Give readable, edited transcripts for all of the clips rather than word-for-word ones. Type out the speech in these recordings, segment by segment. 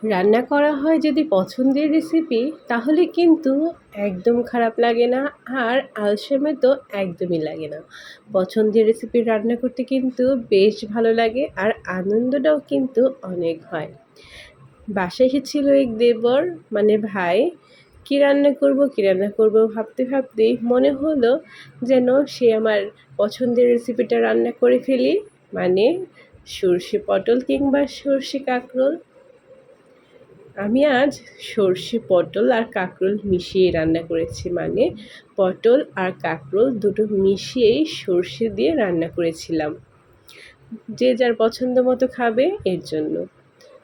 রান্না করা হয় যদি পছন্দের রেসিপি তাহলে কিন্তু একদম খারাপ লাগে না, আর আলসেমে তো একদমই লাগে না। পছন্দের রেসিপি রান্না করতে কিন্তু বেশ ভালো লাগে, আর আনন্দটাও কিন্তু অনেক হয়। বাসায় এসেছিল এক দেবর, মানে ভাই। কী রান্না করব ভাবতে ভাবতেই মনে হলো যেন সে আমার পছন্দের রেসিপিটা রান্না করে ফেলি, মানে সর্ষে পটল কিংবা সর্ষে কাঁকরোল। আমি আজ সর্ষে পটল আর কাঁকরোল মিশিয়ে রান্না করেছি, মানে পটল আর কাঁকরোল দুটো মিশিয়েই সর্ষে দিয়ে রান্না করেছিলাম, যে যার পছন্দ মতো খাবে এর জন্য।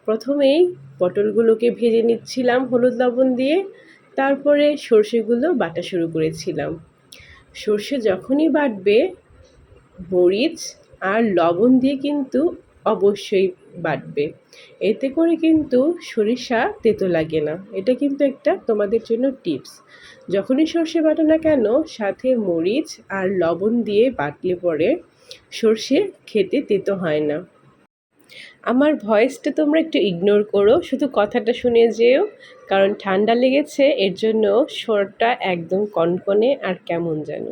প্রথমেই পটলগুলোকে ভেজে নিচ্ছিলাম হলুদ লবণ দিয়ে, তারপরে সর্ষেগুলো বাটা শুরু করেছিলাম। সর্ষে যখনই বাটবে মরিচ আর লবণ দিয়ে কিন্তু অবশ্যই বাটবে, এতে করে কিন্তু সরিষা তেতো লাগে না। এটা কিন্তু একটা তোমাদের জন্য টিপস। যখনই সর্ষে বাটো না কেন সাথে মরিচ আর লবণ দিয়ে বাটলে পরে সর্ষে খেতে তেতো হয় না। আমার ভয়েসটা তোমরা একটু ইগনোর করো, শুধু কথাটা শুনে যেও, কারণ ঠান্ডা লেগেছে এর জন্য স্বরটা একদম কনকনে আর কেমন যেন,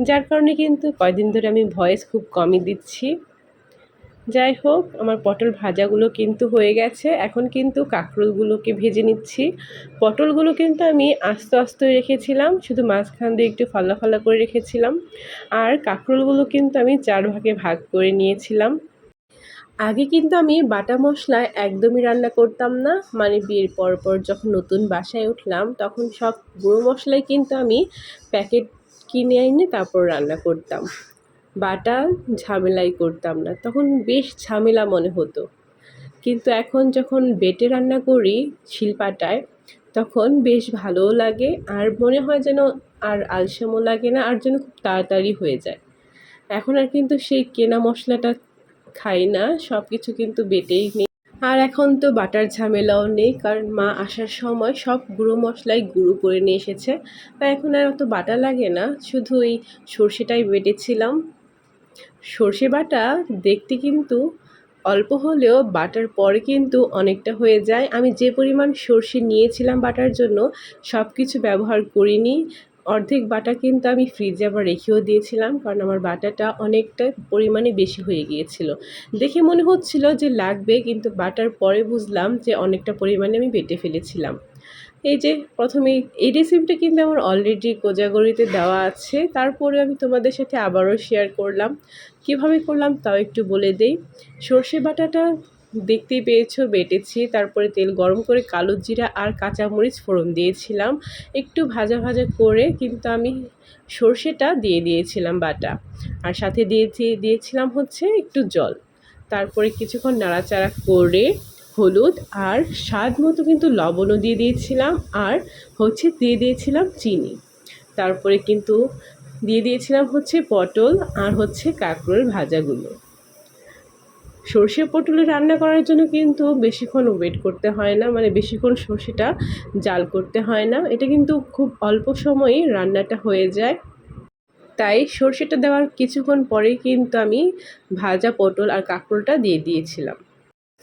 যার কারণে কিন্তু কয়দিন ধরে আমি ভয়েস খুব কমই দিচ্ছি। যাই হোক, আমার পটল ভাজাগুলো কিন্তু হয়ে গেছে। এখন কিন্তু কাঁকরোলগুলোকে ভেজে নিচ্ছি। পটলগুলো কিন্তু আমি আস্তে আস্তে রেখেছিলাম, শুধু মাঝখান দিয়ে একটু ফালা ফালা করে রেখেছিলাম। আর কাঁকরোলগুলো কিন্তু আমি 4 ভাগে ভাগ করে নিয়েছিলাম। আগে কিন্তু আমি বাটা মশলায় একদমই রান্না করতাম না, মানে বিয়ের পর যখন নতুন বাসায় উঠলাম তখন সব গুঁড়ো মশলাই কিন্তু আমি প্যাকেট কিনে এনে তারপর রান্না করতাম। বাটা ঝামেলাই করতাম না, তখন বেশ ঝামেলা মনে হতো। কিন্তু এখন যখন বেটে রান্না করি শিলপাটায়, তখন বেশ ভালোও লাগে, আর মনে হয় যেন আর আলসেমও লাগে না, আর যেন খুব তাড়াতাড়ি হয়ে যায়। এখন আর কিন্তু সেই কেনা মশলাটা খাই না, সব কিছু কিন্তু বেটেই নিই। আর এখন তো বাটার ঝামেলাও নেই, কারণ মা আসার সময় সব গুঁড়ো মশলাই গুঁড়ো করে নিয়ে এসেছে। তাই এখন আর অত বাটা লাগে না, শুধু এই সর্ষেটাই বেটেছিলাম। সর্ষে বাটা দেখতে কিন্তু অল্প হলেও বাটার পরে কিন্তু অনেকটা হয়ে যায়। আমি যে পরিমাণ সর্ষে নিয়েছিলাম বাটার জন্য সব কিছু ব্যবহার করিনি। অর্ধেক বাটা কিন্তু আমি ফ্রিজে আবার রেখেও দিয়েছিলাম, কারণ আমার বাটাটা অনেকটা পরিমাণে বেশি হয়ে গিয়েছিল। দেখে মনে হচ্ছিল যে লাগবে, কিন্তু বাটার পরে বুঝলাম যে অনেকটা পরিমাণে আমি বেটে ফেলেছিলাম। এই যে প্রথমেই এই রেসিপিটা কিন্তু আমার অলরেডি কোজাগরিতে দেওয়া আছে, তারপরে আমি তোমাদের সাথে আবারও শেয়ার করলাম। কিভাবে করলাম তাও একটু বলে দেই। সর্ষে বাটাটা দেখতেই পেয়েছো বেটেছি, তারপরে তেল গরম করে কালো জিরা আর কাঁচামরিচ ফোড়ন দিয়েছিলাম। একটু ভাজা ভাজা করে কিন্তু আমি সর্ষেটা দিয়ে দিয়েছিলাম বাটা, আর সাথে দিয়েছিলাম হচ্ছে একটু জল। তারপরে কিছুক্ষণ নাড়াচাড়া করে হলুদ আর স্বাদ মতো কিন্তু লবণও দিয়ে দিয়েছিলাম, আর হচ্ছে দিয়ে দিয়েছিলাম চিনি। তারপরে কিন্তু দিয়ে দিয়েছিলাম হচ্ছে পটল আর হচ্ছে কাঁকরোল ভাজাগুলো। সর্ষে পটলে রান্না করার জন্য কিন্তু বেশিক্ষণ ওয়েট করতে হয় না, মানে বেশিক্ষণ সর্ষেটা জাল করতে হয় না, এটা কিন্তু খুব অল্প সময়েই রান্নাটা হয়ে যায়। তাই সর্ষেটা দেওয়ার কিছুক্ষণ পরেই কিন্তু আমি ভাজা পটল আর কাঁকরোলটা দিয়ে দিয়েছিলাম।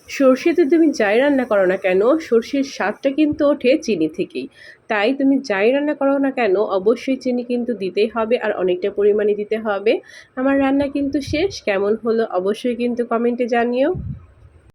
সর্ষেতে তুমি যাই রান্না করো না কেন সর্ষের স্বাদটা কিন্তু ওঠে চিনি থেকেই। তাই তুমি যাই রান্না করো না কেন অবশ্যই চিনি কিন্তু দিতেই হবে, আর অনেকটা পরিমাণে দিতে হবে। আমার রান্না কিন্তু শেষ, কেমন হলো অবশ্যই কিন্তু কমেন্টে জানিও।